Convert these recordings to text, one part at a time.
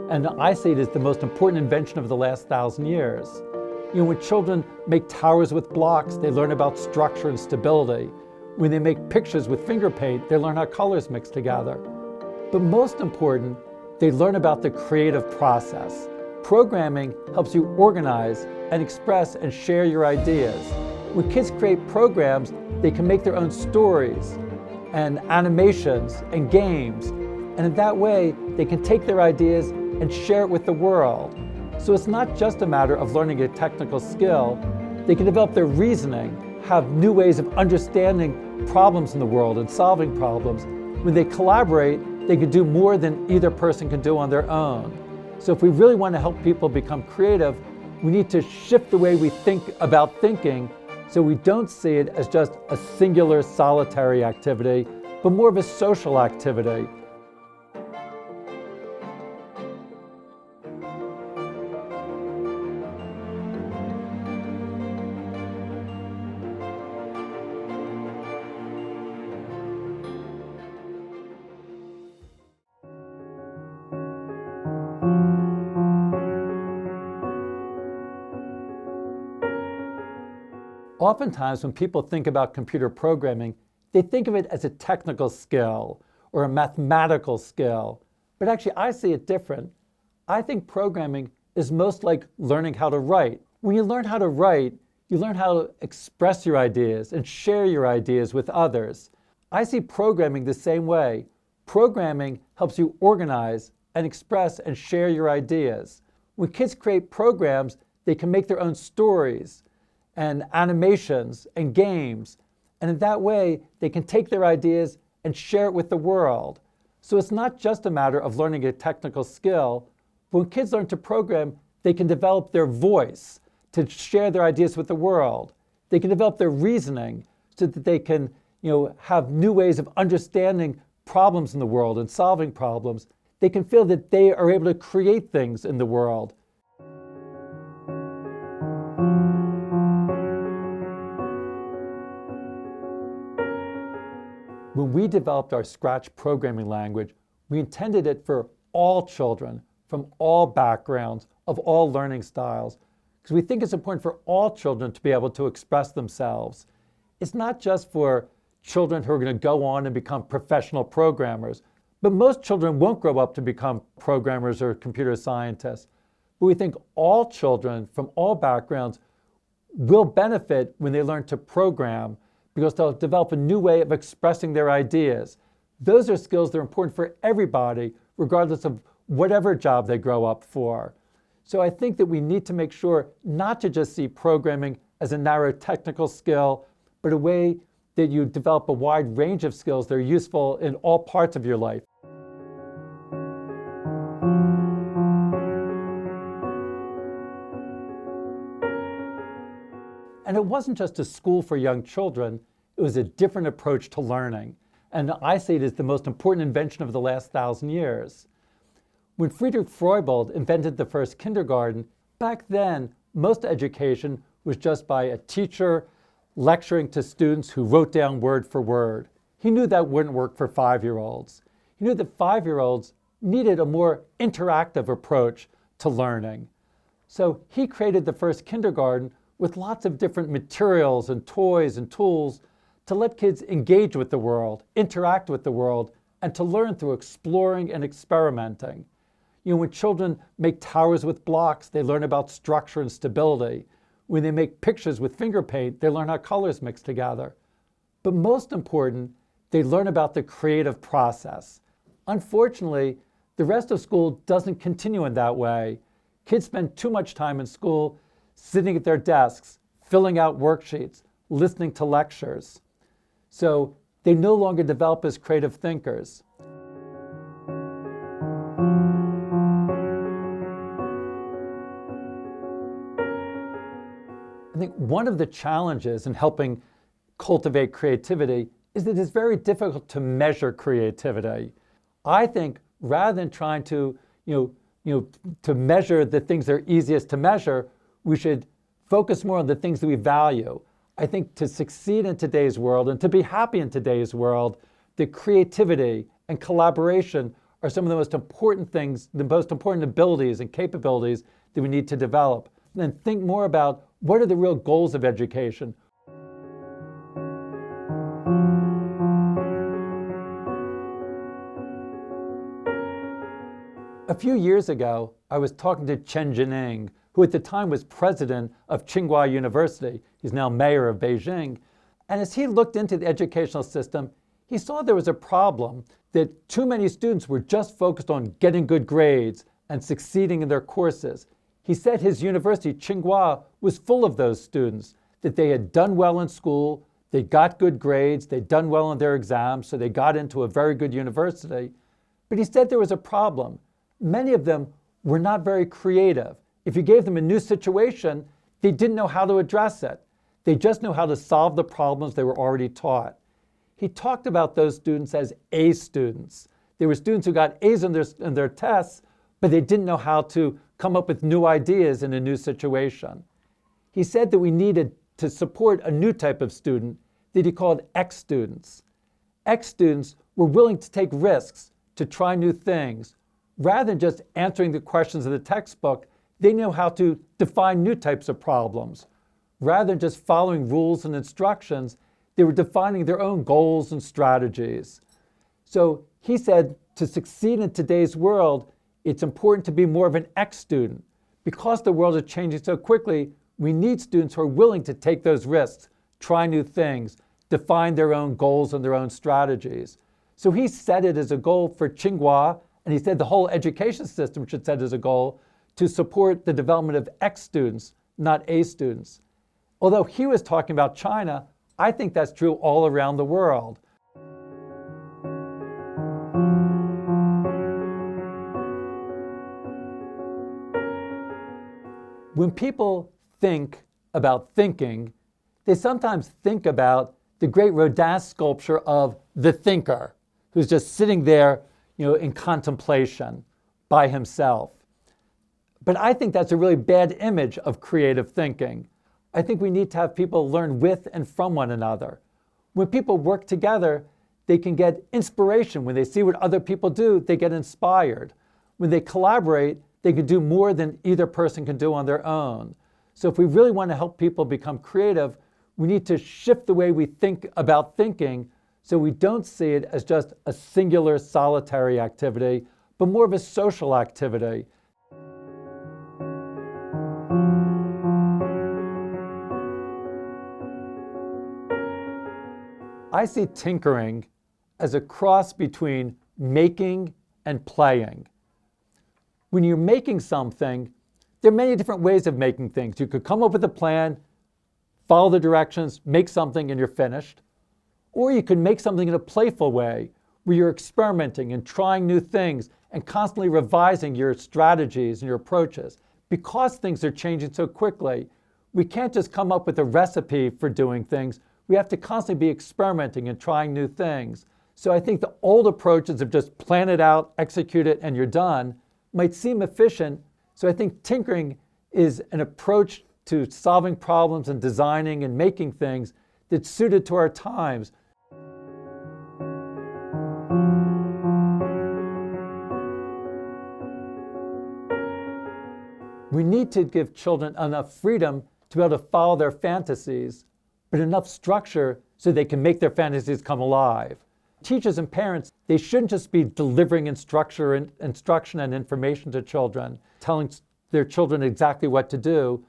And I see it as the most important invention of the last 1,000 years. When children make towers with blocks, they learn about structure and stability. When they make pictures with finger paint, they learn how colors mix together. But most important, they learn about the creative process. Programming helps you organize and express and share your ideas. When kids create programs, they can make their own stories and animations and games. And in that way, they can take their ideas and share it with the world. So it's not just a matter of learning a technical skill. They can develop their reasoning, have new ways of understanding problems in the world and solving problems. When they collaborate, they can do more than either person can do on their own. So if we really want to help people become creative, we need to shift the way we think about thinking so we don't see it as just a singular solitary activity, but more of a social activity. Oftentimes, when people think about computer programming, they think of it as a technical skill or a mathematical skill. But actually, I see it different. I think programming is most like learning how to write. When you learn how to write, you learn how to express your ideas and share your ideas with others. I see programming the same way. Programming helps you organize and express and share your ideas. When kids create programs, they can make their own stories and animations and games. And in that way, they can take their ideas and share it with the world. So it's not just a matter of learning a technical skill. When kids learn to program, they can develop their voice to share their ideas with the world. They can develop their reasoning so that they can, have new ways of understanding problems in the world and solving problems. They can feel that they are able to create things in the world. When we developed our Scratch programming language, we intended it for all children from all backgrounds, of all learning styles, because we think it's important for all children to be able to express themselves. It's not just for children who are going to go on and become professional programmers, but most children won't grow up to become programmers or computer scientists. But we think all children from all backgrounds will benefit when they learn to program, because they'll develop a new way of expressing their ideas. Those are skills that are important for everybody, regardless of whatever job they grow up for. So I think that we need to make sure not to just see programming as a narrow technical skill, but a way that you develop a wide range of skills that are useful in all parts of your life. And it wasn't just a school for young children, it was a different approach to learning. And I see it as the most important invention of the last 1,000 years. When Friedrich Froebel invented the first kindergarten, back then, most education was just by a teacher lecturing to students who wrote down word for word. He knew that wouldn't work for 5-year-olds. He knew that 5-year-olds needed a more interactive approach to learning. So he created the first kindergarten with lots of different materials and toys and tools to let kids engage with the world, interact with the world, and to learn through exploring and experimenting. When children make towers with blocks, they learn about structure and stability. When they make pictures with finger paint, they learn how colors mix together. But most important, they learn about the creative process. Unfortunately, the rest of school doesn't continue in that way. Kids spend too much time in school sitting at their desks, filling out worksheets, listening to lectures. So they no longer develop as creative thinkers. I think one of the challenges in helping cultivate creativity is that it's very difficult to measure creativity. I think rather than trying to measure the things that are easiest to measure, we should focus more on the things that we value. I think to succeed in today's world and to be happy in today's world, the creativity and collaboration are some of the most important things, the most important abilities and capabilities that we need to develop. And then think more about what are the real goals of education. A few years ago, I was talking to Chen Jining, who at the time was president of Tsinghua University. He's now mayor of Beijing. And as he looked into the educational system, he saw there was a problem that too many students were just focused on getting good grades and succeeding in their courses. He said his university, Tsinghua, was full of those students, that they had done well in school, they got good grades, they'd done well on their exams, so they got into a very good university. But he said there was a problem. Many of them were not very creative. If you gave them a new situation, they didn't know how to address it. They just knew how to solve the problems they were already taught. He talked about those students as A students. They were students who got A's in their tests, but they didn't know how to come up with new ideas in a new situation. He said that we needed to support a new type of student that he called X students. X students were willing to take risks, to try new things. Rather than just answering the questions of the textbook, they knew how to define new types of problems. Rather than just following rules and instructions, they were defining their own goals and strategies. So he said, to succeed in today's world, it's important to be more of an X student. Because the world is changing so quickly, we need students who are willing to take those risks, try new things, define their own goals and their own strategies. So he set it as a goal for Tsinghua, and he said the whole education system should set as a goal to support the development of X students, not A students. Although he was talking about China, I think that's true all around the world. When people think about thinking, they sometimes think about the great Rodin sculpture of the thinker, who's just sitting there, in contemplation by himself. But I think that's a really bad image of creative thinking. I think we need to have people learn with and from one another. When people work together, they can get inspiration. When they see what other people do, they get inspired. When they collaborate, they can do more than either person can do on their own. So if we really want to help people become creative, we need to shift the way we think about thinking so we don't see it as just a singular, solitary activity, but more of a social activity. I see tinkering as a cross between making and playing. When you're making something, there are many different ways of making things. You could come up with a plan, follow the directions, make something, and you're finished. Or you can make something in a playful way, where you're experimenting and trying new things and constantly revising your strategies and your approaches. Because things are changing so quickly, we can't just come up with a recipe for doing things. We have to constantly be experimenting and trying new things. So I think the old approaches of just plan it out, execute it, and you're done might seem efficient. So I think tinkering is an approach to solving problems and designing and making things that's suited to our times. We need to give children enough freedom to be able to follow their fantasies, but enough structure so they can make their fantasies come alive. Teachers and parents, they shouldn't just be delivering instruction and information to children, telling their children exactly what to do.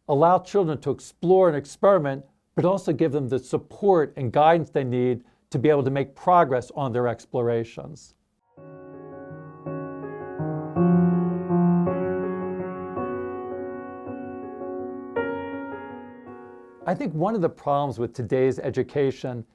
Allow children to explore and experiment, but also give them the support and guidance they need to be able to make progress on their explorations. I think one of the problems with today's education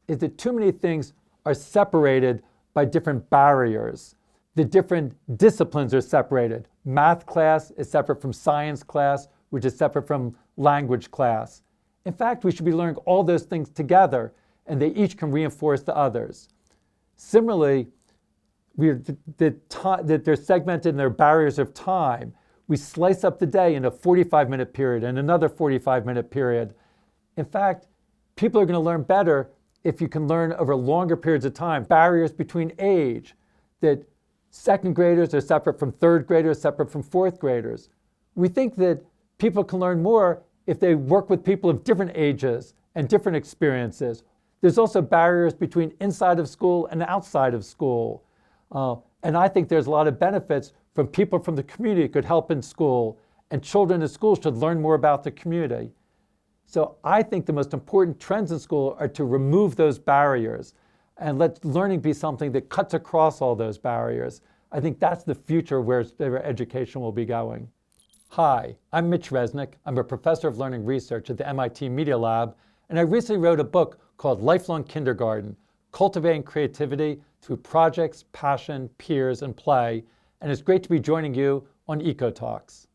is that too many things are separated by different barriers. The different disciplines are separated. Math class is separate from science class, which is separate from language class. In fact, we should be learning all those things together, and they each can reinforce the others. Similarly, that they're segmented in their barriers of time. We slice up the day into a 45-minute period and another 45-minute period. In fact, people are going to learn better if you can learn over longer periods of time. Barriers between age, that second graders are separate from third graders, separate from fourth graders. We think that people can learn more if they work with people of different ages and different experiences. There's also barriers between inside of school and outside of school. And I think there's a lot of benefits from people from the community who could help in school, and children in school should learn more about the community. So I think the most important trends in school are to remove those barriers and let learning be something that cuts across all those barriers. I think that's the future where education will be going. Hi, I'm Mitch Resnick. I'm a professor of learning research at the MIT Media Lab, and I recently wrote a book called Lifelong Kindergarten, Cultivating Creativity Through Projects, Passion, Peers, and Play, and it's great to be joining you on Eco Talks.